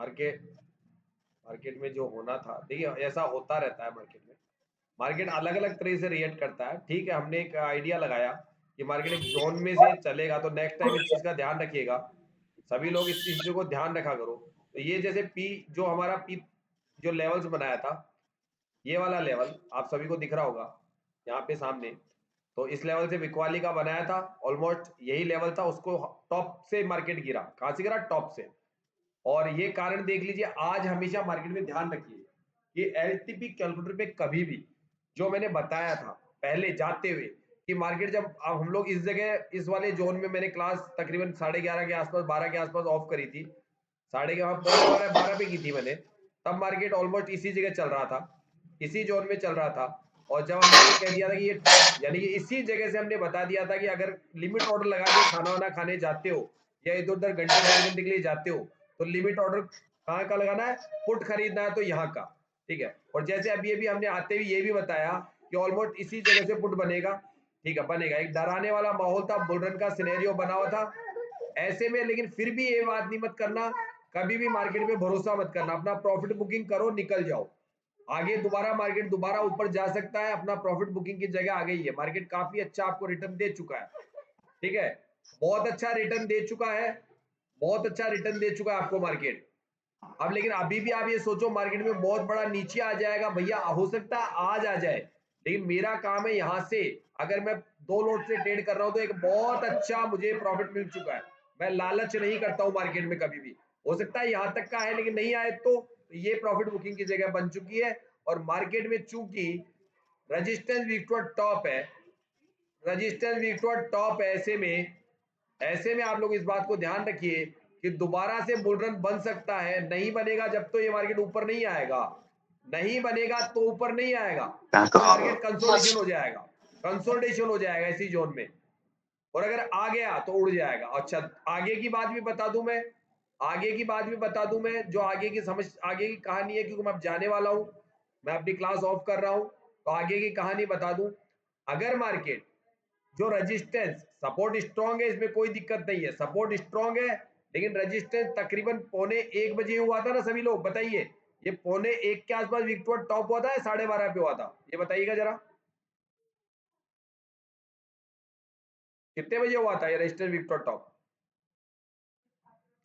Market market में जो होना था, देखिए ऐसा होता रहता है मार्केट में। मार्केट अलग अलग तरह से रिएक्ट करता है। ठीक है, हमने एक आइडिया लगाया कि मार्केट एक जोन में से चलेगा, तो नेक्स्ट टाइम इस चीज का ध्यान रखिएगा, सभी लोग इस चीज को ध्यान रखा करो। तो ये जैसे पी जो हमारा पी जो लेवल्स बनाया था, ये वाला लेवल आप सभी को दिख रहा होगा यहाँ पे सामने। तो इस लेवल से बिकवाली का बनाया था, ऑलमोस्ट यही लेवल था, उसको टॉप से मार्केट गिरा। कहां से गिरा? टॉप से। और ये कारण देख लीजिए, आज हमेशा मार्केट में ध्यान रखिए कि एलटीपी कैलकुलेटर पे कभी भी जो मैंने बताया था पहले जाते हुए कि मार्केट जब अब हम लोग इस जगह इस वाले जोन में, मैंने क्लास तकरीबन 11:30 के आसपास 12 के आसपास ऑफ करी थी, 12:30 पे की थी मैंने। तब मार्केट ऑलमोस्ट इसी जगह चल रहा था, इसी जोन में चल रहा था। और जब हमने ये कह दिया था कि ये टॉप, यानी कि इसी जगह से हमने बता दिया था कि अगर लिमिट ऑर्डर लगा के खाना वाना खाने जाते हो या इधर उधर घंटे 1.5 घंटे के लिए जाते हो, तो लिमिट ऑर्डर कहाँ का लगाना है? पुट खरीदना है तो यहाँ का। ठीक है, और जैसे अभी अभी हमने आते हुए ये भी बताया कि ऑलमोस्ट इसी जगह से पुट बनेगा। ठीक है, बनेगा। एक डराने वाला माहौल था, बुलरन का सिनेरियो बना हुआ था ऐसे में। लेकिन फिर भी ये बात नहीं मत करना, कभी भी मार्केट में भरोसा मत करना, अपना प्रॉफिट बुकिंग करो, निकल जाओ आगे। दोबारा मार्केट दोबारा ऊपर जा सकता है, अपना प्रॉफिट बुकिंग की जगह आ गई है। मार्केट काफी अच्छा आपको रिटर्न दे चुका है। ठीक है, बहुत अच्छा रिटर्न दे चुका है, बहुत अच्छा रिटर्न दे चुका है आपको मार्केट। अब लेकिन अभी भी आप ये सोचो मार्केट में बहुत बड़ा नीचे आ जाएगा, भैया हो सकता है आज आ जाए, लेकिन मेरा काम है यहाँ से, अगर मैं 2 लोट से ट्रेड कर रहा हूँ तो एक बहुत अच्छा मुझे प्रॉफिट मिल चुका है। मैं लालच नहीं करता हूँ मार्केट में कभी भी। हो सकता है यहाँ तक का है, लेकिन नहीं आए तो ये प्रॉफिट बुकिंग की जगह बन चुकी है। और मार्केट में चूंकि रजिस्टेंस वीक टू टॉप है, रजिस्टेंस वीक टू टॉप है, ऐसे में आप लोग इस बात को ध्यान रखिए कि दोबारा से बुल रन बन सकता है। नहीं बनेगा जब तो ये मार्केट ऊपर नहीं आएगा, नहीं बनेगा तो ऊपर नहीं आएगा, तो मार्केट कंसोलिडेशन हो जाएगा, कंसोलिडेशन हो जाएगा इसी जोन में। और अगर आ गया तो उड़ जाएगा। अच्छा, आगे की बात भी बता दूं मैं, आगे की बात भी बता दूं मैं, जो आगे की समझ, आगे की कहानी है, क्योंकि मैं अब जाने वाला हूं, मैं अपनी क्लास ऑफ कर रहा हूं, तो आगे की कहानी बता दूं। अगर मार्केट जो रेजिस्टेंस, सपोर्ट स्ट्रांग है, इसमें कोई दिक्कत नहीं है, सपोर्ट स्ट्रांग है, लेकिन रेजिस्टेंस तकरीबन 1:45 हुआ था ना सभी लोग, बताइए ये 1:45 के आसपास विक्टोर टॉप हुआ था या 12:30 पे हुआ था? ये बताइएगा जरा, कितने बजे हुआ था ये resistance victor top?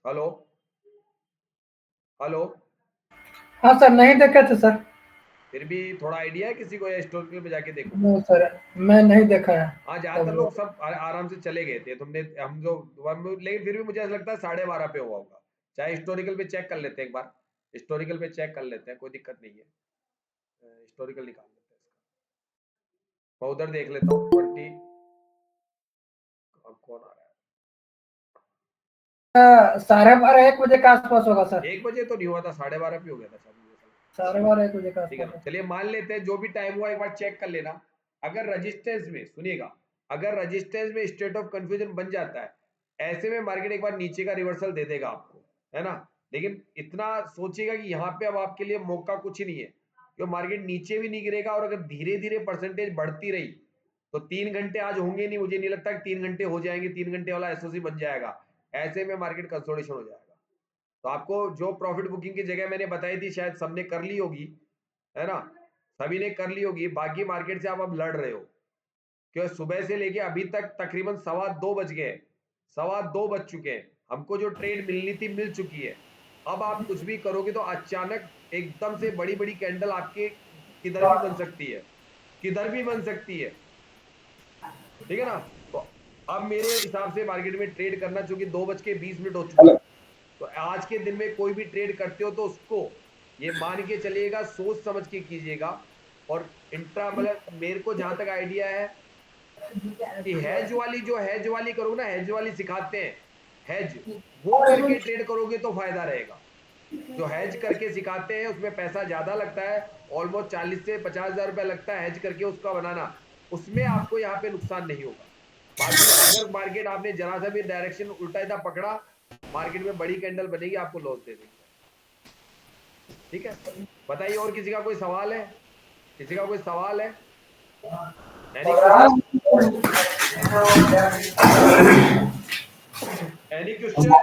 Hello hello. हाँ सर, नहीं देखे थे सर। फिर भी थोड़ा आइडिया है किसी को, या हिस्टोरिकल में जाके देखो? नहीं सर, मैं नहीं देखा है। हाँ, ज्यादातर लोग सब आराम से चले गए थे, तुमने हम जो, लेकिन फिर भी मुझे ऐसा लगता है 12:30 पे हुआ होगा। चाहे हिस्टोरिकल पे चेक कर लेते हैं एक बार, हिस्टोरिकल पे चेक कर लेते हैं, कोई दिक्कत नहीं है, हिस्टोरिकल निकाल लेते हैं इसका। मैं उधर देख लेता हूँ 20। अब कौन आ रहा 12:30 1 बजे के आसपास होगा सर। है? 1 बजे तो नहीं हुआ था, 12:30 पे हो गया था शायद मुझे ऐसा लगता 12:30 1 बजे के है। ठीक है ना, आसपास। चलिए मान लेते हैं जो भी टाइम हुआ एक बार चेक कर लेना। अगर रजिस्टेंस में, सुनिएगा, अगर रजिस्टेंस में स्टेट ऑफ कंफ्यूजन बन जाता है, ऐसे में मार्केट एक बार नीचे का रिवर्सल दे देगा आपको, है ना। लेकिन इतना सोचिएगा कि यहाँ पे अब आपके लिए मौका कुछ नहीं है, क्योंकि मार्केट नीचे भी नहीं गिरेगा, और अगर धीरे धीरे परसेंटेज बढ़ती रही तो 3 घंटे आज होंगे नहीं, मुझे नहीं लगता कि 3 घंटे हो जाएंगे, 3 घंटे वाला एसओसी बन जाएगा। ऐसे में मार्केट कंसोलिडेशन हो जाएगा। तो आपको जो प्रॉफिट बुकिंग की जगह मैंने बताई थी, शायद सबने कर ली होगी, है ना, सभी ने कर ली होगी। बाकी मार्केट से आप अब लड़ रहे हो, क्योंकि सुबह से लेके अभी तक तकरीबन 2:15 बज गए, 2:15 बज चुके हैं, हमको जो ट्रेड मिलनी थी मिल चुकी है। अब आप कुछ भी करोगे तो अचानक एकदम से बड़ी बड़ी कैंडल आपके किधर भी बन सकती है, किधर भी बन सकती है। ठीक है ना, तो अब मेरे हिसाब से मार्केट में ट्रेड करना, चूंकि 2:20 हो चुके हैं, तो आज के दिन में कोई भी ट्रेड करते हो तो उसको ये मान के चलिएगा, सोच समझ के कीजिएगा। और इंट्रा, मतलब मेरे को जहां तक आइडिया है कि हेज वाली करो ना, हेज वाली सिखाते हैं, हेज वो करके ट्रेड करोगे तो फायदा रहेगा। जो हेज करके सिखाते हैं उसमें पैसा ज्यादा लगता है, ऑलमोस्ट 40 से 50 हजार रुपया लगता है हेज करके उसका बनाना, उसमें आपको यहाँ पे नुकसान नहीं होगा। बाकी अगर मार्केट आपने जरा सा भी डायरेक्शन उल्टा सीधा पकड़ा, मार्केट में बड़ी कैंडल बनेगी, आपको लॉस दे देगी। ठीक है, बताइए और किसी का कोई सवाल है? किसी का कोई सवाल है? Any question? Any question?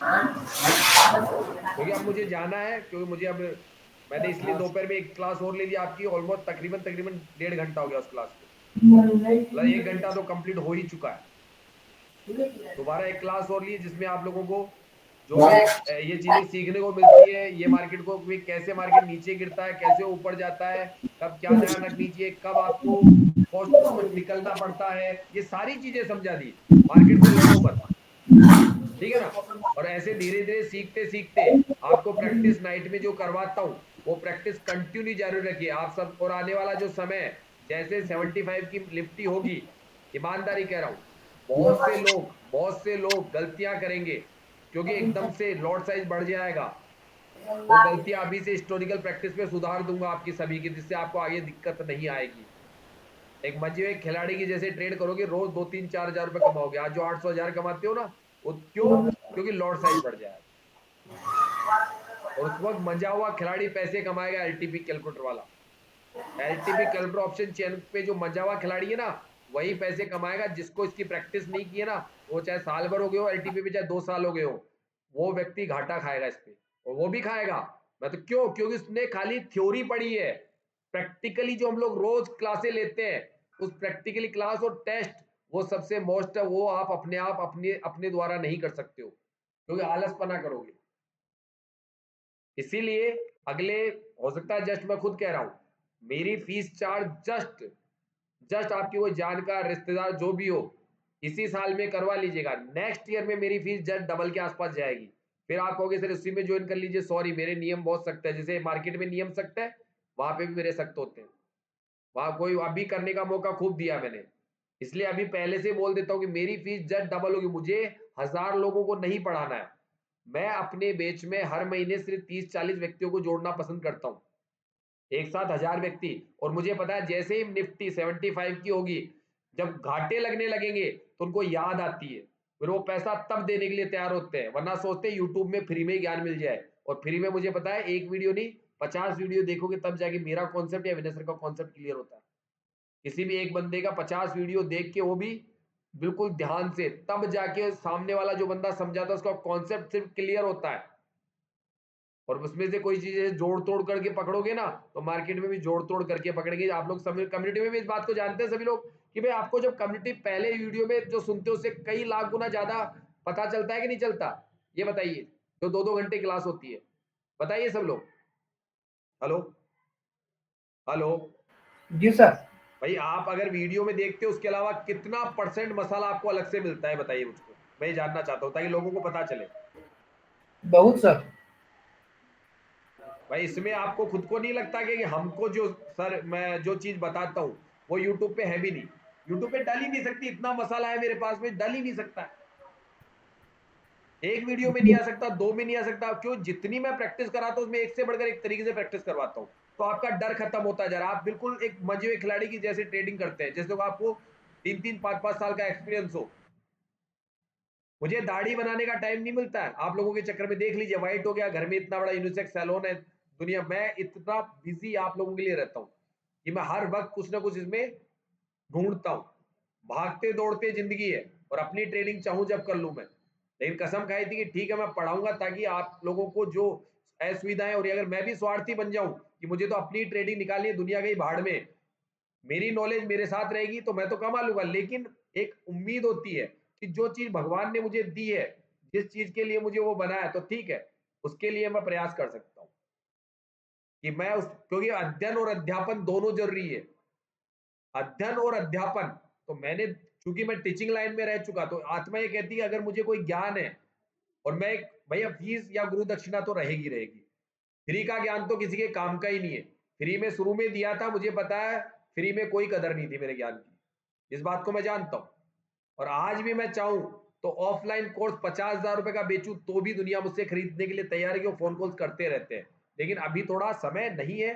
क्योंकि अब मुझे जाना है, क्योंकि मुझे अब मैंने इसलिए दोपहर में एक क्लास और ले ली आपकी, ऑलमोस्ट तकरीबन तकरीबन 1.5 घंटा हो गया उस क्लास को, मतलब 1 घंटा तो कंप्लीट हो ही चुका है। दोबारा एक क्लास और ली जिसमें आप लोगों को जो भी ये चीजें सीखने को मिलती है, ये मार्केट को भी कैसे मार्केट नीचे गिरता है, कैसे ऊपर जाता है, कब क्या ध्यान रखनी चाहिए, कब आपको कॉस्ट निकलना पड़ता है, ये सारी चीजें समझा दी। मार्केट से लड़ो मत, ठीक है ना। और ऐसे धीरे धीरे सीखते सीखते आपको प्रैक्टिस नाइट में जो करवाता हूँ वो प्रैक्टिस कंटिन्यू जारी रखिए आप सब। और आने वाला जो समय है, जैसे 75 की निफ्टी होगी, ईमानदारी कह रहा हूँ, बहुत से लोग गलतियां करेंगे, क्योंकि एकदम से लॉट साइज बढ़ जाएगा। वो गलतियां अभी से हिस्टोरिकल प्रैक्टिस में सुधार दूंगा आपकी सभी की, जिससे आपको आगे दिक्कत नहीं आएगी। एक मंजे हुए खिलाड़ी की जैसे ट्रेड करोगे, रोज 2-3-4 हजार रुपए कमाओगे। आज जो 800 हजार कमाते हो ना, वो क्यों? क्योंकि लॉट साइज बढ़ जाएगा। और उस वक्त मंजा हुआ खिलाड़ी पैसे कमाएगा एलटीपी कैलकुलेटर वाला। एलटीपी कैलकुलेटर ऑप्शन चेन पे जो मंजा हुआ खिलाड़ी है ना, वही पैसे कमाएगा। जिसको इसकी प्रैक्टिस नहीं की है ना, वो चाहे साल भर हो गए हो एलटीपी पे, चाहे 2 साल हो गए हो, वो व्यक्ति घाटा खाएगा इस पे। और वो भी खाएगा। मैं तो क्यों? क्योंकि उसने खाली थ्योरी पढ़ी है। प्रैक्टिकली जो हम लोग रोज क्लासे लेते हैं, उस प्रैक्टिकली क्लास और टेस्ट, वो सबसे मोस्ट है। वो आप अपने अपने द्वारा नहीं कर सकते हो, क्योंकि आलसपना करोगे। इसीलिए अगले, हो सकता है जस्ट मैं खुद कह रहा हूं, मेरी फीस चार्ज जस्ट जस्ट आपकी कोई जानकार रिश्तेदार जो भी हो, इसी साल में करवा लीजिएगा। नेक्स्ट ईयर में मेरी फीस जस्ट डबल के आसपास जाएगी। फिर आप कहोगे सर इसी में ज्वाइन कर लीजिए। सॉरी, मेरे नियम बहुत सख्त है। जैसे मार्केट में नियम सख्त है, वहां पे भी मेरे सख्त होते हैं। वहां कोई अभी करने का मौका खूब दिया मैंने, इसलिए अभी पहले से बोल देता हूँ कि मेरी फीस जस्ट डबल होगी। मुझे 1000 लोगों को नहीं पढ़ाना है। मैं अपने बेच में हर महीने सिर्फ 30-40 व्यक्तियों को जोड़ना पसंद करता हूँ, एक साथ 1000 व्यक्ति। और मुझे पता है जैसे ही निफ्टी 75 की होगी, जब घाटे लगने लगेंगे तो उनको याद आती है, फिर वो पैसा तब देने के लिए तैयार होते हैं। वरना सोचते हैं यूट्यूब में फ्री में ज्ञान मिल जाए। और फ्री में मुझे पता है एक वीडियो नहीं, 50 वीडियो देखोगे तब जाके मेरा कॉन्सेप्ट या विनय सर का कॉन्सेप्ट क्लियर होता है। किसी भी एक बंदे का 50 वीडियो देख के, वो भी बिल्कुल ध्यान से, तब जाके सामने वाला जो बंदा समझाता है उसका कॉन्सेप्ट सिर्फ क्लियर होता है। और उसमें से कोई चीजें जोड़ तोड़ करके पकड़ोगे ना, तो मार्केट में भी जोड़ तोड़ करके पकड़ेंगे। आप लोग कम्युनिटी में भी इस बात को जानते हैं सभी लोग, कि भाई आपको जब कम्युनिटी पहले वीडियो में जो सुनते हो उससे कई लाख गुना ज्यादा पता चलता है कि नहीं चलता? ये बताइए, जो 2-2 घंटे क्लास होती है, बताइए सब लोग। Hello hello. जी सर। भाई आप अगर वीडियो में देखते हो, उसके अलावा कितना परसेंट मसाला आपको अलग से मिलता है, बताइए मुझको। मैं ये जानना चाहता हूँ ताकि लोगों को पता चले। बहुत सर। भाई इसमें आपको खुद को नहीं लगता कि हमको जो, सर मैं जो चीज बताता हूँ वो यूट्यूब पे है भी नहीं, यूट्यूब पे डाल ही नहीं सकती, इतना मसाला है मेरे पास में, डाल ही नहीं सकता। एक वीडियो में नहीं आ सकता, दो में नहीं आ सकता। क्यों? जितनी मैं प्रैक्टिस कराता हूँ उसमें एक से बढ़कर एक तरीके से प्रैक्टिस करवाता हूँ। तो आपका डर खत्म होता जा रहा है। आप बिल्कुल एक मजे हुए खिलाड़ी की जैसे ट्रेडिंग करते हैं, जैसे आपको 3-3, 5-5 साल का एक्सपीरियंस हो। मुझे दाढ़ी बनाने का टाइम नहीं मिलता है, आप लोगों के चक्कर में देख लीजिए व्हाइट हो गया, घर में इतना बड़ा यूनिसेक्स सैलून है दुनिया में, इतना बिजी आप लोगों के लिए रहता हूँ कि मैं हर वक्त कुछ ना कुछ इसमें ढूंढता हूँ। भागते दौड़ते जिंदगी है, और अपनी ट्रेनिंग चाहूं जब कर लूं मैं। लेकिन कसम खाई थी कि ठीक है मैं पढ़ाऊंगा, ताकि आप लोगों को जो असुविधाएं हो रही है, अगर मैं भी स्वार्थी बन जाऊं कि मुझे तो अपनी ट्रेडिंग निकालनी है, दुनिया गई भाड़ में, मेरी नॉलेज मेरे साथ रहेगी तो मैं तो कमा लूंगा। लेकिन एक उम्मीद होती है कि जो चीज भगवान ने मुझे दी है, जिस चीज के लिए मुझे वो बनाया, तो ठीक है, उसके लिए मैं प्रयास कर सकता हूँ कि मैं उस, क्योंकि अध्ययन और अध्यापन दोनों जरूरी है। अध्ययन और अध्यापन, तो मैंने, चूंकि मैं टीचिंग लाइन में रह चुका, तो आत्मा ये कहती है अगर मुझे कोई ज्ञान है, और मैं, भैया फीस या गुरु दक्षिणा तो रहेगी रहेगी। फ्री का ज्ञान तो किसी के काम का ही नहीं है। फ्री में शुरू में दिया था, मुझे पता है फ्री में कोई कदर नहीं थी मेरे ज्ञान की, इस बात को मैं जानता हूं। और आज भी मैं चाहूं तो ऑफलाइन कोर्स 50,000 रुपए का बेचूं, तो भी दुनिया मुझसे खरीदने के लिए तैयार है, कि वो फोन कॉल्स करते रहते हैं। लेकिन अभी थोड़ा समय नहीं है।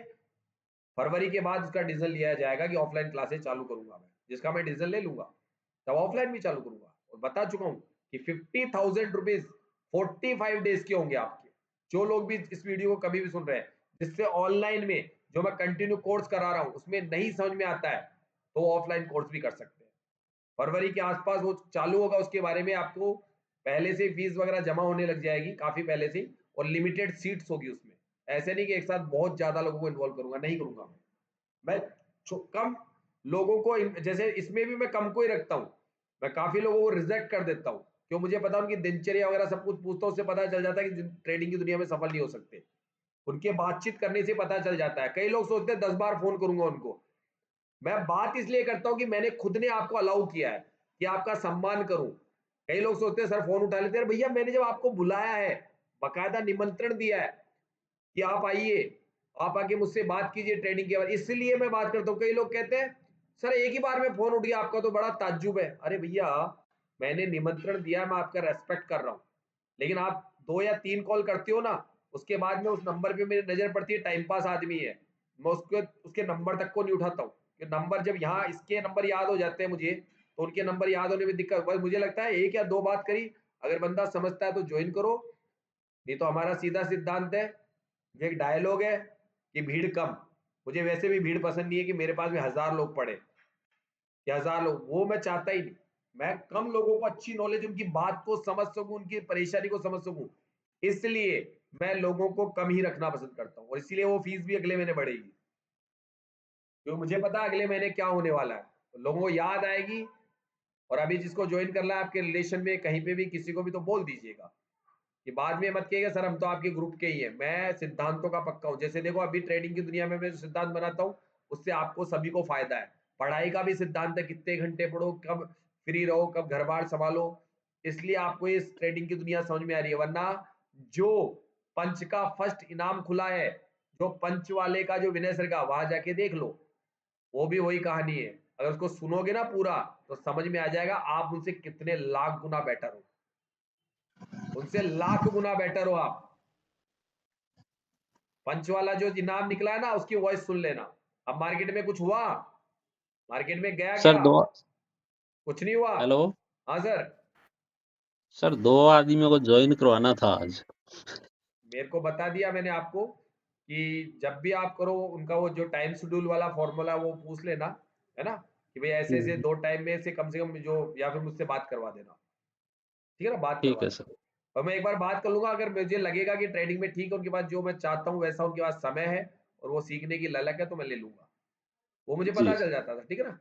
फरवरी के बाद उसका डिसीजन लिया जाएगा कि ऑफलाइन क्लासेस चालू करूंगा मैं, जिसका मैं डिसीजन ले लूंगा तब ऑफलाइन भी चालू करूंगा। और बता चुका हूं कि 50,000 रुपीज 45 डेज के होंगे आपके। जो लोग भी इस वीडियो को कभी भी सुन रहे हैं, जिससे ऑनलाइन में जो मैं कंटिन्यू कोर्स करा रहा हूं उसमें नहीं समझ में आता है, तो ऑफलाइन कोर्स भी कर सकते हैं। फरवरी के आसपास वो चालू होगा, उसके बारे में आपको पहले से फीस वगैरह जमा होने लग जाएगी काफी पहले से, और लिमिटेड सीट्स होगी उसमें। ऐसे नहीं कि एक साथ बहुत ज्यादा लोगों को इन्वॉल्व करूंगा, नहीं करूंगा मैं कम लोगों को जैसे इसमें भी मैं कम को ही रखता हूँ। मैं काफी लोगों को रिजेक्ट कर देता हूँ, क्यों मुझे पता है उनकी दिनचर्या वगैरह सब कुछ पूछता हूँ, उससे पता चल जाता है कि ट्रेडिंग की दुनिया में सफल नहीं हो सकते। उनके बातचीत करने से पता चल जाता है। कई लोग सोचते हैं 10 बार फोन करूंगा उनको। मैं बात इसलिए करता हूं कि मैंने खुद ने आपको अलाउ किया है कि आपका सम्मान करूं। कई लोग सोचते हैं सर फोन उठा लेते हैं, भैया मैंने जब आपको बुलाया है, बकायदा निमंत्रण दिया है कि आप आइए, आप आके मुझसे बात कीजिए ट्रेडिंग के बारे, इसलिए मैं बात करता हूं। कई लोग कहते हैं सर एक ही बार में फोन उठ गया आपका तो बड़ा ताज्जुब है। अरे भैया मैंने निमंत्रण दिया, मैं आपका रेस्पेक्ट कर रहा हूं, लेकिन आप 2 या 3 कॉल करते हो ना, उसके बाद में उस नंबर पे मेरी नजर पड़ती है टाइम पास आदमी है, मैं उसके उसके नंबर तक को नहीं उठाता हूँ। कि नंबर जब यहाँ इसके नंबर याद हो जाते हैं मुझे, तो उनके नंबर याद होने में दिक्कत, बस मुझे लगता है एक या दो बात करी, अगर बंदा समझता है तो ज्वाइन करो, नहीं तो हमारा सीधा सिद्धांत है, ये एक डायलॉग है कि भीड़ कम। मुझे वैसे भी भीड़ पसंद नहीं है कि मेरे पास भी 1000 लोग पड़े या 1000 लोग, वो मैं चाहता ही नहीं। मैं कम लोगों को अच्छी नॉलेज, उनकी बात को समझ सकूं, उनकी परेशानी को समझ सकूं, इसलिए मैं लोगों को कम ही रखना पसंद करता हूं, और इसलिए वो फीस भी अगले महीने बढ़ेगी, क्योंकि मुझे पता है अगले महीने क्या होने वाला है, तो लोगों को याद आएगी। और अभी जिसको ज्वाइन करना है आपके रिलेशन में कहीं पे भी किसी को भी, तो बोल दीजिएगा कि बाद में मत कहिएगा सर हम तो आपके ग्रुप के ही हैं। मैं सिद्धांतों का पक्का हूँ। जैसे देखो अभी ट्रेडिंग की दुनिया में मैं जो सिद्धांत बनाता हूँ, उससे आपको सभी को फायदा है। पढ़ाई का भी सिद्धांत है, कितने घंटे पढ़ो, कब फ्री रहो, कब घर बार संभालो, इसलिए आपको इस ट्रेडिंग की दुनिया समझ में आ रही है। वरना जो पंच का फर्स्ट इनाम खुला है, जो पंच वाले का जो विनय सर का, वहां जाके देख लो, वो भी वही कहानी है। अगर उसको सुनोगे ना पूरा, तो समझ में आ जाएगा आप उनसे कितने लाख गुना बेटर हो, उनसे लाख गुना बेटर हो आप। पंच वाला जो इनाम निकला है ना, उसकी वॉइस सुन लेना। अब मार्केट में कुछ हुआ, मार्केट में गया सर क्या, दो कुछ नहीं हुआ। हेलो हाँ सर, सर 2 आदमियों को ज्वाइन करवाना था आज। मेरे को बता दिया मैंने आपको कि जब भी आप करो उनका वो जो टाइम शेड्यूल वाला फॉर्मूला वो पूछ लेना, है ना, कि भाई ऐसे ऐसे 2 टाइम में से कम जो, या फिर मुझसे बात करवा देना, ठीक है ना, बात ठीक करवा है देना। सर। और मैं एक बार बात कर लूंगा, अगर मुझे लगेगा कि ट्रेडिंग में ठीक है, उनके पास जो मैं चाहता हूँ वैसा उनके पास समय है और वो सीखने की ललक है, तो मैं ले लूंगा। वो मुझे जी पता चल जाता था, ठीक है ना।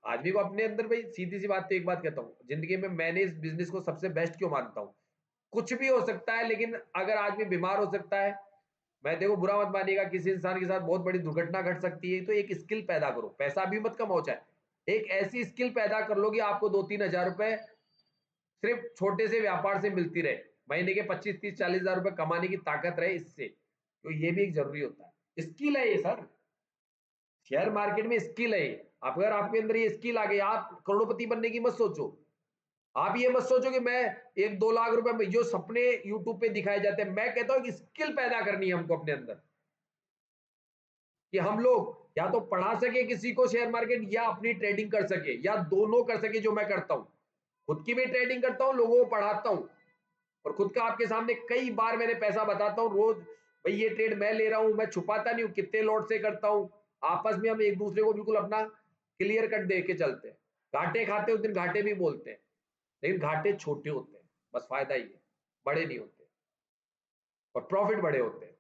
आदमी को अपने अंदर, भाई सीधी सी बात, तो एक बात कहता हूँ जिंदगी में, मैंने इस बिजनेस को सबसे बेस्ट क्यों मानता हूँ। कुछ भी हो सकता है, लेकिन अगर आदमी बीमार हो सकता है, मैं देखो बुरा मत मानिएगा, किसी इंसान के साथ बहुत बड़ी दुर्घटना घट सकती है, तो एक स्किल पैदा करो, पैसा भी मत कमाओ, चाहे एक ऐसी स्किल पैदा कर लो कि आपको 2-3 हजार रुपए सिर्फ छोटे से व्यापार से मिलती रहे, महीने के 25-30-40 हजार रुपए कमाने की ताकत रहे इससे, तो ये भी एक जरूरी होता है। स्किल है ये सर, शेयर मार्केट में स्किल है। अगर आपके अंदर ये स्किल आ गई, आप करोड़पति बनने की मत सोचो। आप ये मत सोचो कि मैं 1-2 लाख रुपए में, जो सपने यूट्यूब पे दिखाए जाते हैं, मैं कहता हूं कि स्किल पैदा करनी है हमको अपने अंदर, कि हम लोग या तो पढ़ा सके किसी को शेयर मार्केट, या अपनी ट्रेडिंग कर सके, या दोनों कर सके, जो मैं करता हूं। खुद की भी ट्रेडिंग करता हूं, लोगों को पढ़ाता हूं, और खुद का आपके सामने कई बार मैंने पैसा बताता हूं रोज, भाई ये ट्रेड मैं ले रहा हूं, मैं छुपाता नहीं हूं कितने लॉट से करता हूं। आपस में हम एक दूसरे को बिल्कुल अपना क्लियर कट दे के चलते हैं। घाटे खाते उस दिन घाटे भी बोलते हैं, लेकिन घाटे छोटे होते हैं, बस फायदा ही है, बड़े नहीं होते, और प्रॉफिट बड़े होते हैं।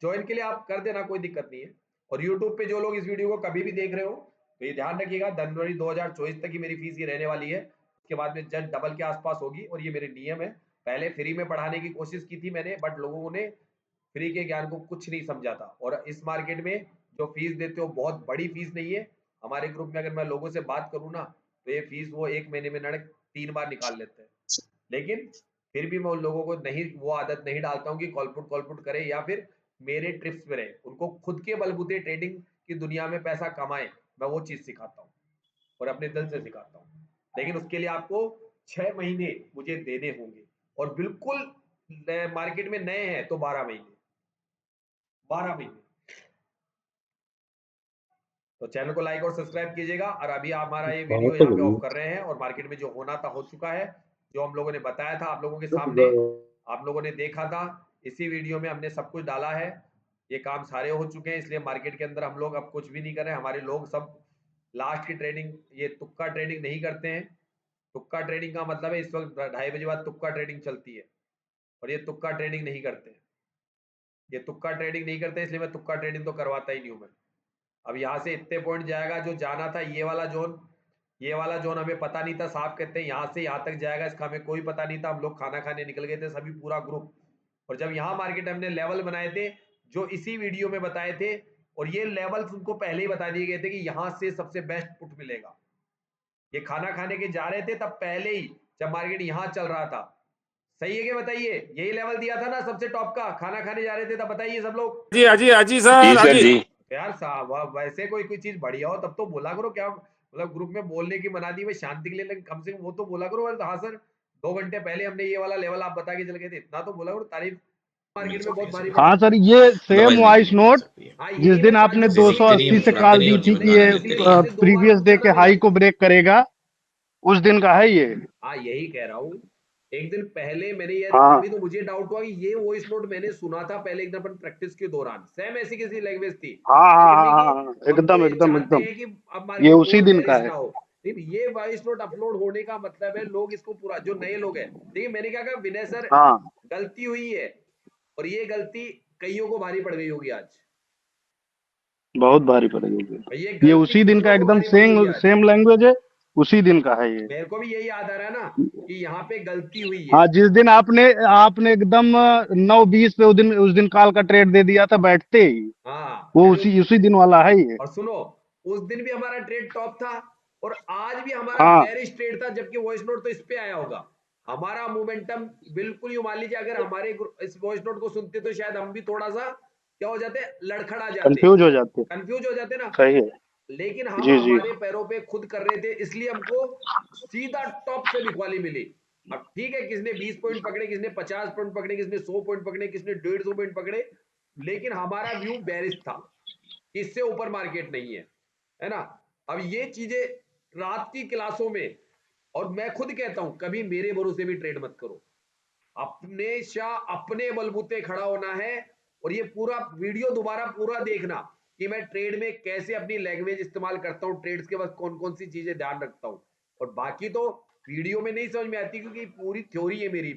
ज्वाइन के लिए आप कर देना, कोई दिक्कत नहीं है। और यूट्यूब पे जो लोग इस वीडियो को कभी भी देख रहे हो, तो ये ध्यान रखिएगा, जनवरी 2024 तक ही मेरी फीस ये रहने वाली है। उसके बाद में जस्ट डबल के आसपास होगी, और ये मेरे नियम है। पहले फ्री में पढ़ाने की कोशिश की थी मैंने, बट लोगों ने फ्री के ज्ञान को कुछ नहीं समझा था। और इस मार्केट में जो फीस देते हो बहुत बड़ी फीस नहीं है। हमारे ग्रुप में अगर मैं लोगों से बात करूँ ना, तो ये फीस वो 1 महीने में 3 बार निकाल लेते हैं। लेकिन फिर भी मैं उन लोगों को नहीं, वो आदत नहीं डालता हूँ कि कॉलपुट कॉलपुट करे, या फिर मेरे ट्रिप्स पे रहे। उनको खुद के बलबूते ट्रेडिंग की दुनिया में पैसा कमाए, मैं वो चीज सिखाता हूँ, और अपने दिल से सिखाता हूँ। लेकिन उसके लिए आपको 6 महीने मुझे देने होंगे, और बिल्कुल मार्केट में नए हैं तो 12 महीने, 12 महीने। तो चैनल को लाइक और सब्सक्राइब कीजिएगा। और अभी हमारा ये वीडियो बहुत यहाँ पे ऑफ बढ़िया। कर रहे हैं, और मार्केट में जो होना था हो चुका है, जो हम लोगों ने बताया था आप लोगों के सामने, आप लोगों ने देखा था, इसी वीडियो में हमने सब कुछ डाला है। ये काम सारे हो चुके हैं, इसलिए मार्केट के अंदर हम लोग अब कुछ भी नहीं कर रहे हैं। हमारे लोग सब लास्ट की ट्रेडिंग, ये तुक्का ट्रेडिंग नहीं करते हैं। तुक्का ट्रेडिंग का मतलब है इस वक्त 2:30 बजे बाद तुक्का ट्रेडिंग चलती है, और ये तुक्का ट्रेडिंग नहीं करते हैं। ये तुक्का ट्रेडिंग नहीं करते, इसलिए मैं तुक्का ट्रेडिंग तो करवाता ही नहीं हूं मैं। अब यहाँ से इतने पॉइंट जाएगा, जो जाना था ये वाला जोन, ये वाला जोन हमें पता नहीं था, साहब कहते हैं यहाँ से यहाँ तक जाएगा, इसका हमें कोई पता नहीं था। हम लोग खाना खाने निकल गए थे सभी, पूरा ग्रुप। और जब यहाँ मार्केट हमने लेवल बनाए थे जो इसी वीडियो में बताए थे, और ये लेवल्स उनको पहले ही बता दिए गए थे कि यहाँ से सबसे बेस्ट पुट मिलेगा। ये खाना खाने के जा रहे थे तब पहले ही, जब मार्केट यहाँ चल रहा था। सही है क्या बताइए? यही लेवल दिया था ना सबसे टॉप का, खाना खाने जा रहे थे तब, बताइए सब लोग। जी अजी अजी जी सर सर अजी। जी। यार साहब वैसे कोई चीज बढ़िया हो तब तो बोला करो, क्या मतलब ग्रुप में बोलने की मना दी मैं शांति के लिए, लेकिन कम से कम वो तो बोला करो। हाँ सर 2 घंटे पहले हमने ये वाला लेवल आप बता के चल गए थे, इतना तो बोला करो। तारीफ मार्केट में बहुत भारी हाँ सर, ये सेम वॉइस नोट हाँ जिस यही दिन मैं आपने जो 280 से कॉल दी थी कि ये इसीलिए आपसे 2 बार प्रीवियस पूछा डे था के मैंने। हाई को ब्रेक करेगा, उस दिन का है ये। हाँ यही कह रहा हूँ, एक दिन पहले मैंने यार हाँ तभी तो मुझे डाउट हुआ कि ये वॉइस नोट मैंने सुना था पहले एक दिन अपन प्रैक्टिस के दौरान, सेम ऐसी किसी लैंग्वेज थी। हाँ हाँ हाँ लेकिन हाँ, कि हम तो एकदम ये एकदम चाहते एकदम हैं कि अब ये मार्केट उसी और दिन का बेरिश है। ना हो। लेकिन ये वॉइस नोट अपलोड होने का मतलब है लोग इसको पूरा, जो नए लोग हैं, देखिए मैंने क्या कहा, विनय सर हाँ गलती हुई है, और ये गलती कईयों को भारी पड़ गई होगी आज। बहुत भारी पड़ेगी ये ये गलती उसी दिन का कितनों को एकदम भारी पड़ी होगी आज। सेम लैंग्वेज है, उसी दिन का है ये। मेरे को भी यही याद आ रहा है ना कि यहाँ पे गलती हुई है। हाँ, जिस दिन आपने आपने एकदम 9:20 पे उस दिन कॉल का ट्रेड दे दिया था बैठते ही, हाँ वो मैंने, उसी दिन वाला है ये। और सुनो, उस दिन भी हमारा ट्रेड टॉप था, और आज भी हमारा हाँ बेरिश ट्रेड था, जबकि वॉइस नोट तो इस पे आया होगा। हमारा मोमेंटम बिल्कुल यूं मान लीजिए, अगर हमारे इस वॉइस नोट को सुनते तो शायद हम भी थोड़ा सा क्या हो जाते, लड़खड़ा जाते, कंफ्यूज हो जाते। कंफ्यूज हो जाते ना। सही है। लेकिन हम जी जी। हमारे पैरों पे खुद कर रहे थे, इसलिए हमको सीधा टॉप से बिकवाली मिली। अब ठीक है, किसने 20 पॉइंट पकड़े, किसने 50 पॉइंट पकड़े, किसने 100 पॉइंट पकड़े, किसने 150 पॉइंट पकड़े, लेकिन हमारा व्यू बेरिश था, इससे ऊपर मार्केट नहीं है ना। अब ये चीजें रात की क्लासों में, और मैं खुद कहता हूं कभी मेरे भरोसे भी ट्रेड मत करो, अपने शाह अपने बलबूते खड़ा होना है। और ये पूरा वीडियो दोबारा पूरा देखना कि मैं ट्रेड में कैसे अपनी लैंग्वेज इस्तेमाल करता हूं, ट्रेड्स के वक्त कौन कौन सी चीजें ध्यान रखता हूं। और बाकी तो वीडियो में नहीं समझ में आती, क्योंकि पूरी थ्योरी है मेरी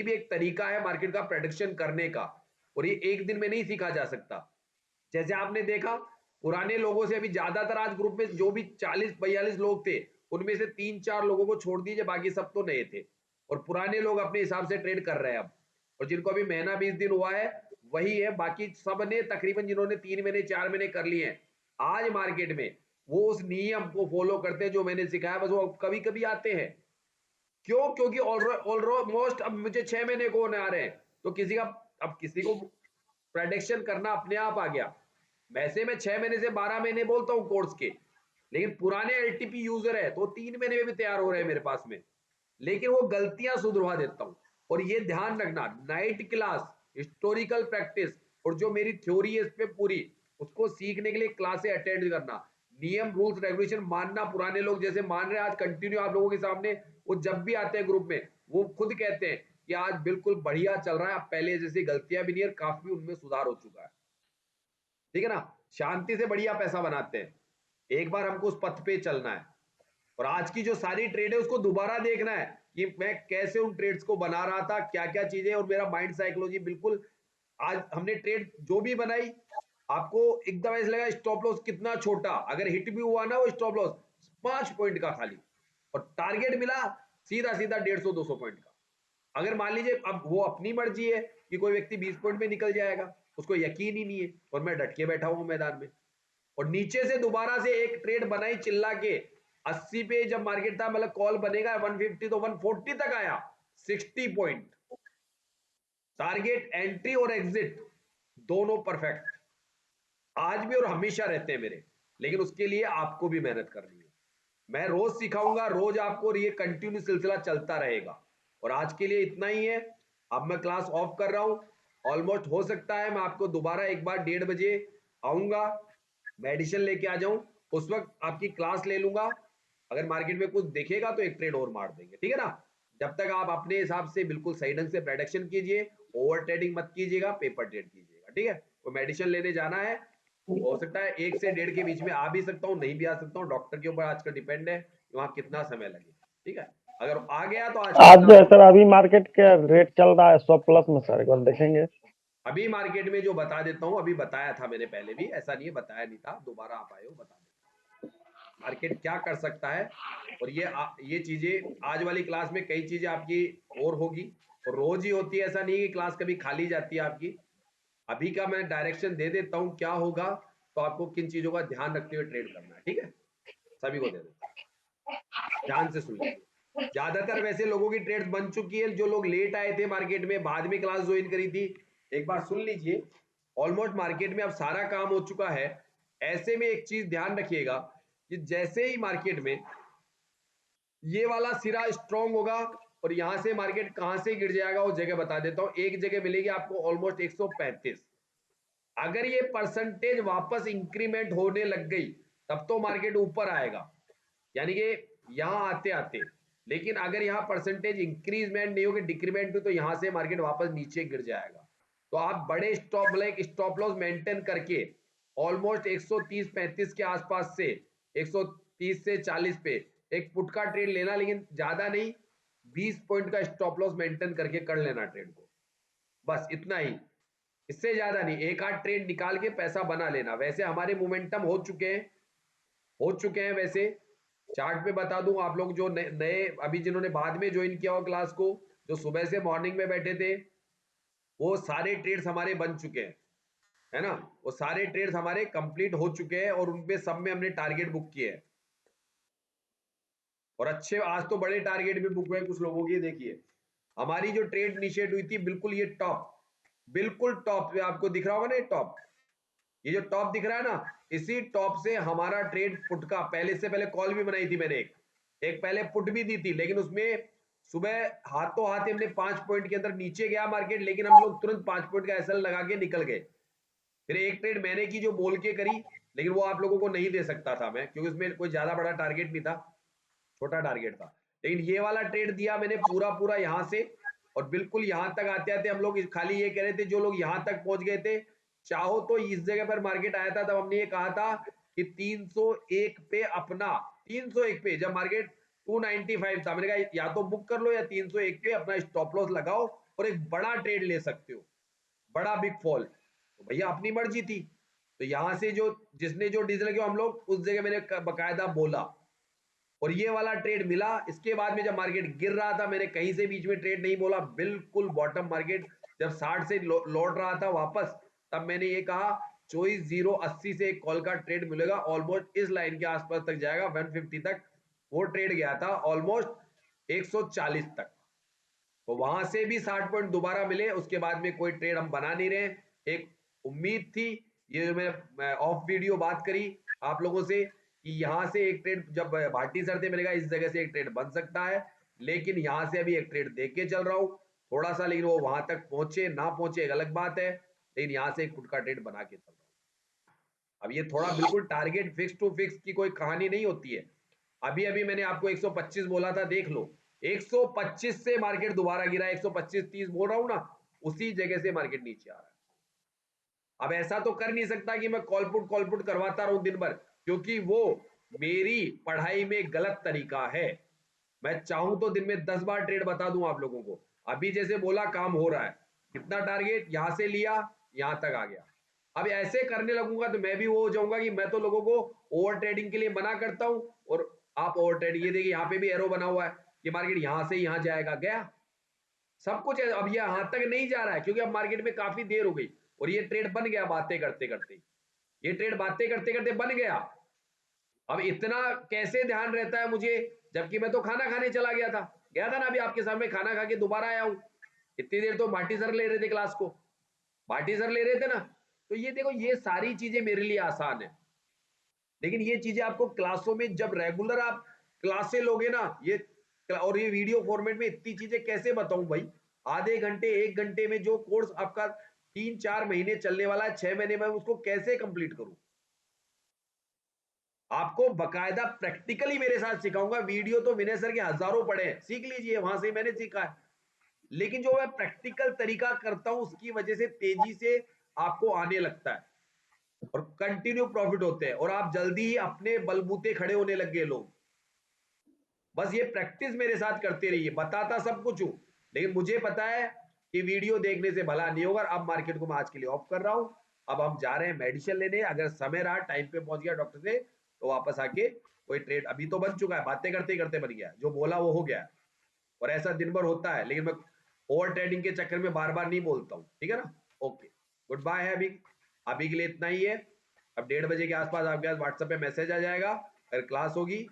भी एक तरीका है मार्केट का प्रेडिक्शन करने का, और ये एक दिन में नहीं सीखा जा सकता। जैसे आपने देखा पुराने लोगों से, अभी ज्यादातर आज ग्रुप में जो भी 40-42 लोग थे, उनमें से 3-4 लोगों को छोड़ दीजिए, बाकी सब तो नए थे, और पुराने लोग अपने हिसाब से ट्रेड कर रहे हैं अब। और जिनको अभी महीना 20 दिन हुआ है वही है, बाकी सब ने तकरीबन जिन्होंने 3 महीने 4 महीने कर लिए हैं आज मार्केट में, वो उस नियम को फॉलो करते हैं जो मैंने सिखाया, बस वो कभी कभी आते हैं। क्यों? क्योंकि ऑलमोस्ट अब मुझे 6 महीने को होने आ रहे हैं, तो किसी का, अब किसी को प्रेडिक्शन करना अपने आप आ गया। वैसे मैं 6 महीने से 12 महीने बोलता हूँ कोर्स के, लेकिन पुराने एलटीपी यूजर है तो 3 महीने में भी तैयार हो रहे हैं मेरे पास में, लेकिन वो गलतियां सुधरवा देता हूं। और ये ध्यान रखना, नाइट क्लास, हिस्टोरिकल प्रैक्टिस, और जो मेरी थ्योरी है इस पे पूरी, उसको सीखने के लिए क्लासे अटेंड करना, नियम रूल्स रेगुलेशन मानना। पुराने लोग जैसे मान रहे हैं आज कंटिन्यू आप लोगों के सामने, वो जब भी आते हैं ग्रुप में वो खुद कहते हैं कि आज बिल्कुल बढ़िया चल रहा है, अब पहले जैसी गलतियां भी नहीं है, काफी उनमें सुधार हो चुका है। ठीक है ना, शांति से बढ़िया पैसा बनाते हैं, एक बार हमको उस पथ पे चलना है। और आज की जो सारी ट्रेड है उसको दोबारा देखना है कि मैं कैसे उन ट्रेड्स को बना रहा था, क्या क्या चीजें, और मेरा माइंड साइकोलॉजी बिल्कुल। आज हमने ट्रेड जो भी बनाई, आपको एकदम ऐसा लगा स्टॉप लॉस कितना छोटा, अगर हिट भी हुआ ना वो स्टॉप लॉस 5 पॉइंट का खाली, और टारगेट मिला सीधा सीधा 150-200 पॉइंट का। अगर मान लीजिए अब वो अपनी मर्जी है कि कोई व्यक्ति 20 पॉइंट में निकल जाएगा, उसको यकीन ही नहीं है, और मैं डट के बैठा हूं मैदान में, और नीचे से दोबारा से एक ट्रेड बनाई चिल्ला के 80 पे, जब मार्केट था मतलब कॉल बनेगा 150 तो 140 तक आया, 60 पॉइंट टारगेट, एंट्री और एग्जिट दोनों परफेक्ट आज भी और हमेशा रहते हैं मेरे। लेकिन उसके लिए आपको भी मेहनत करनी है, मैं रोज सिखाऊंगा रोज आपको, ये कंटिन्यू सिलसिला चलता रहेगा। और आज के लिए इतना ही है, अब मैं क्लास ऑफ कर रहा हूं। ऑलमोस्ट हो सकता है मैं आपको दोबारा एक बार 1:30 बजे आऊंगा, मेडिसिन लेके आ जाऊं, उस वक्त आपकी क्लास ले लूंगा। अगर मार्केट में कुछ दिखेगा तो एक ट्रेड और मार देंगे, ठीक है ना। जब तक आप अपने हिसाब से बिल्कुल सही ढंग से प्रेडिक्शन कीजिए, ओवर ट्रेडिंग मत कीजिएगा, पेपर ट्रेड कीजिएगा, ठीक है। तो मेडिसिन लेने जाना है, हो सकता है 1 से 1.5 के बीच में आ भी सकता हूँ, नहीं भी आ सकता हूँ, डॉक्टर के ऊपर आजकल डिपेंड है वहाँ कितना समय लगे। ठीक है, अगर आ गया तो आज के आज दिन जो है आप सर अभी मार्केट के रेट चल रहा है 100 प्लस में सर, एक बार देखेंगे। अभी मार्केट में जो बता देता हूँ, अभी बताया था मैंने पहले भी, ऐसा नहीं है बताया नहीं था, दोबारा आप आए हो बता दें मार्केट क्या कर सकता है। और ये चीजें आज वाली क्लास में कई चीजें आपकी और होगी, और रोज ही होती है, ऐसा नहीं है कि क्लास कभी खाली जाती है आपकी। अभी का मैं डायरेक्शन दे देता हूँ क्या होगा, तो आपको किन चीजों का ध्यान रखते हुए ट्रेड करना है। ठीक है, सभी को दे देता हूँ, ध्यान से सुन लीजिए। ज्यादातर वैसे लोगों की ट्रेड्स बन चुकी है, जो लोग लेट आए थे मार्केट में, बाद में क्लास ज्वाइन करी थी, एक बार सुन लीजिए। ऑलमोस्ट मार्केट में अब सारा काम हो चुका है। ऐसे में एक चीज ध्यान रखिएगा कि जैसे ही मार्केट में ये वाला सिरा स्ट्रॉन्ग होगा और यहां से मार्केट कहां से गिर जाएगा वो जगह बता देता हूं। एक जगह मिलेगी आपको ऑलमोस्ट 135। अगर ये परसेंटेज वापस इंक्रीमेंट होने लग गई तब तो मार्केट ऊपर आएगा, यानी कि यहां आते आते। लेकिन अगर यहां परसेंटेज इंक्रीजमेंट नहीं होगी, डिक्रीमेंट हुई, तो यहां से मार्केट वापस नीचे गिर जाएगा। तो आप बड़े स्टॉप लॉस मेंटेन करके ऑलमोस्ट 130-35 के आसपास से 130 से 40 पे एक पुट का ट्रेड लेना, लेकिन ज्यादा नहीं, 20 पॉइंट का स्टॉप लॉस मेंटेन करके कर लेना ट्रेड को, बस इतना ही, इससे ज्यादा नहीं। एक आध ट्रेड निकाल के पैसा बना लेना। वैसे हमारे मोमेंटम हो चुके हैं वैसे। चार्ट पे बता दूं, आप लोग जो नए अभी जिन्होंने बाद में ज्वाइन किया हो क्लास को, जो सुबह से मॉर्निंग में बैठे थे, वो सारे ट्रेड्स हमारे बन चुके हैं, है ना। वो सारे ट्रेड्स हमारे कंप्लीट हो चुके हैं और उनपे सब में हमने टारगेट बुक किए हैं, और अच्छे आज तो बड़े टारगेट भी बुक हुए कुछ लोगों की। देखिए हमारी जो ट्रेड इनिशिएट हुई थी, बिल्कुल ये टॉप, बिल्कुल टॉप पे आपको दिख रहा होगा ना, ये टॉप, ये जो टॉप दिख रहा है ना, इसी टॉप से हमारा ट्रेड पुट का, पहले से पहले कॉल भी बनाई थी मैंने, एक पहले पुट भी दी थी, लेकिन उसमें सुबह हाथों हाथ हमने 5 पॉइंट के अंदर नीचे गया मार्केट, लेकिन हम लोग तुरंत 5 पॉइंट का एसएल लगा के निकल गए। फिर एक ट्रेड मैंने की जो बोल के करी, लेकिन वो आप लोगों को नहीं दे सकता था मैं, क्योंकि उसमें कोई ज्यादा बड़ा टारगेट नहीं था, छोटा टारगेट था। लेकिन ये वाला ट्रेड दिया मैंने पूरा पूरा यहां से, और बिल्कुल यहां तक आते आते हम लोग खाली ये कह रहे थे, जो लोग यहां तक पहुंच गए थे, चाहो तो इस जगह पर मार्केट आया था, तब हमने ये कहा था कि 301 पे अपना, 301 पे जब मार्केट 295 था, मैंने कहा या तो बुक कर लो या 301 पे अपना स्टॉप लॉस लगाओ और एक बड़ा ट्रेड ले सकते हो, बड़ा बिग फॉल। तो भैया अपनी मर्जी थी, तो यहां से जो जिसने जो डीजल किया हम लोग उस जगह मैंने बकायदा बोला, और ये वाला ट्रेड मिला। इसके बाद में जब मार्केट गिर रहा था, मैंने कहीं से बीच में ट्रेड नहीं बोला, बिल्कुल बॉटम मार्केट जब 60 से लौट रहा था वापस, तब मैंने ये कहा 24,080 से एक कॉल का ट्रेड मिलेगा, ऑलमोस्ट इस लाइन के आसपास तक जाएगा, 150 तक वो ट्रेड गया था, ऑलमोस्ट 140 तक। तो वहां से भी 60 पॉइंट दोबारा मिले, उसके बाद में कोई ट्रेड हम बना नहीं रहे। एक उम्मीद थी, ये जो मैं ऑफ वीडियो बात करी आप लोगों से कि यहां से एक ट्रेड, जब भाटी सर थे मैंने कहा इस जगह से एक ट्रेड बन सकता है, लेकिन यहां से अभी एक ट्रेड देख के चल रहा हूं थोड़ा सा, लेकिन वो वहां तक पहुंचे ना पहुंचे एक अलग बात है, लेकिन यहां से एक पुट का ट्रेड बना के चल रहा हूं। अब ये थोड़ा बिल्कुल टारगेट फिक्स टू फिक्स की कोई कहानी नहीं होती है। अभी अभी मैंने आपको 125 बोला था, देख लो 125 से मार्केट दोबारा गिरा, 125-30 बोल रहा हूं ना, उसी जगह से मार्केट नीचे आ रहा है। अब ऐसा तो कर नहीं सकता कि मैं कॉल पुट करवाता रहूं दिन भर, क्योंकि वो मेरी पढ़ाई में गलत तरीका है। मैं चाहूं तो दिन में 10 बार ट्रेड बता दूं आप लोगों को। अभी जैसे बोला काम हो रहा है, कितना टारगेट यहां से लिया, यहां तक आ गया। अब ऐसे करने लगूंगा तो मैं भी वो हो जाऊंगा कि मैं तो लोगों को ओवर ट्रेडिंग के लिए मना करता हूं, और आप ओवर ट्रेडिंग, ये देखिए यहाँ पे भी एरो बना हुआ है कि मार्केट यहां से यहां जाएगा, गया सब कुछ है। अब ये यहां तक नहीं जा रहा है क्योंकि अब मार्केट में काफी देर हो गई, और ये ट्रेड बन गया बातें करते करते, ये ट्रेड बातें करते करते बन गया। अब इतना कैसे ध्यान रहता है मुझे, जबकि मैं तो खाना खाने चला गया था ना, अभी आपके सामने खाना खा के दोबारा आया हूं। इतनी देर तो भाटी सर ले रहे थे क्लास को, भाटी सर ले रहे थे ना। तो ये देखो, ये सारी चीजें मेरे लिए आसान है, लेकिन ये चीजें आपको क्लासों में जब रेगुलर आप क्लासे लोगे ना, ये और ये वीडियो फॉर्मेट में इतनी चीजें कैसे बताऊं भाई। आधे घंटे 1 घंटे में जो कोर्स आपका 3-4 महीने चलने वाला है, 6 महीने में उसको कैसे कंप्लीट करूं। आपको बकायदा प्रैक्टिकली मेरे साथ सिखाऊंगा। वीडियो तो विनय सर के हजारों पड़े हैं, सीख लीजिए, वहां से मैंने सीखा है। लेकिन जो मैं प्रैक्टिकल तरीका करता हूं, उसकी वजह से तेजी से आपको आने लगता है। और कंटिन्यू प्रॉफिट होते हैं और आप जल्दी ही अपने बलबूते खड़े होने लग गए लोग। बस ये प्रैक्टिस मेरे साथ करते रहिए। बताता सब कुछ हूं, लेकिन मुझे पता है कि वीडियो देखने से भला नहीं होगा। अब मार्केट को मैं आज के लिए ऑफ कर रहा हूं। अब हम जा रहे हैं मेडिसिन लेने। अगर समय रहा, टाइम पे पहुंच गया डॉक्टर से, तो वापस आके कोई ट्रेड, अभी तो बन चुका है, बातें करते करते बन गया, जो बोला वो हो गया। और ऐसा दिन भर होता है, लेकिन मैं ओवर ट्रेडिंग के चक्कर में बार बार नहीं बोलता हूँ, ठीक है ना। ओके, गुड बाय है अभी के लिए इतना ही है। अब 1:30 बजे के आसपास आपके पास व्हाट्सएप पे मैसेज आ जाएगा अगर क्लास होगी।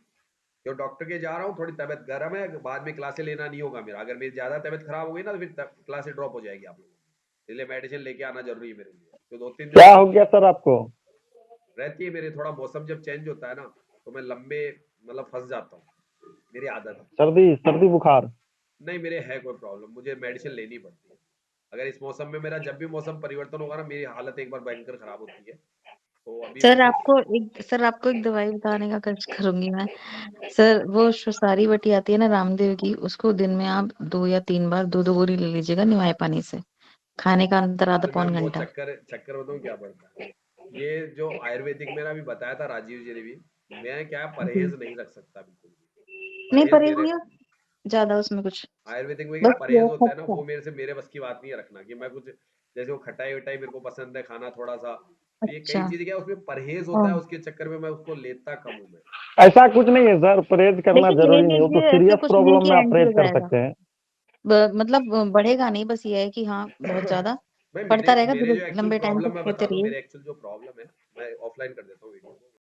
जो डॉक्टर के जा रहा हूँ, थोड़ी तबियत गर्म है, बाद में क्लासे लेना नहीं होगा मेरा। अगर मेरी ज्यादा तबियत खराब हो गई ना, तो फिर क्लासे ड्रॉप हो जाएगी आप लोगों की। इसलिए मेडिसिन लेके आना जरूरी है मेरे लिए। तो 2-3 क्या दिन हो गया सर आपको? रहती है मेरे, थोड़ा मौसम जब चेंज होता है ना, तो मैं लंबे मतलब फंस जाता हूँ, मेरी आदत है। सर्दी सर्दी बुखार? नहीं, मेरे है कोई प्रॉब्लम, मुझे मेडिसिन लेनी पड़ती है। अगर इस मौसम में मेरा, जब भी मौसम परिवर्तन होगा ना, मेरी हालत एक बार भयंकर खराब होती है। तो अभी सर वैसे आपको एक दवाई बताने का कष्ट करूंगी मैं। सर वो सारी बटी आती है ना रामदेव की, उसको दिन में आप 2 या 3 बार 2-2 गोली ले लीजिएगा निवाए पानी से। खाने का अंतर आधा अरे पौन मैम, वो घंटा। चक्कर बताऊं क्या पड़ता है। ये जो आयुर्वेदिक में ना अभी बताया था राजीव जी ने भी, मैं क्या जी। परहेज नहीं रख सकता बिल्कुल भी। नहीं परहेज परहेज मेरे नहीं हो ज्यादा उसमें कुछ। आयुर्वेदिक में क्या बस परहेज होता है ना, खट्टा। वो मेरे से, मेरे बस की बात नहीं है रखना। कि मैं कुछ, जैसे वो खटाई वटाई मेरे को पसंद है खाना थोड़ा सा, तो ये कई अच्छा। चीजें क्या उसमें परहेज होता हाँ। है, उसके चक्कर में मैं उसको लेता कम हूं मैं। ऐसा कुछ नहीं है सर, परहेज करना देखिए ले जरूरी नहीं हो तो लीजिए, ऐसे सीरियस कुछ नहीं है प्रॉब्लम कि में आप एंटी हो परहेज कर जाएगा। सकते हैं। मतलब बढ़ेगा नहीं, बस ये है कि हाँ बहुत ज्यादा भाई पड़ता रहेगा, मेरे जो एक्चुअल लंबे टाइम प्रॉब्लम तक मैं लेते बता दूं, रहिए। मेरे एक्चुअल जो प्रॉब्लम है, मैं ऑफलाइन कर देता हूँ वीडियो को।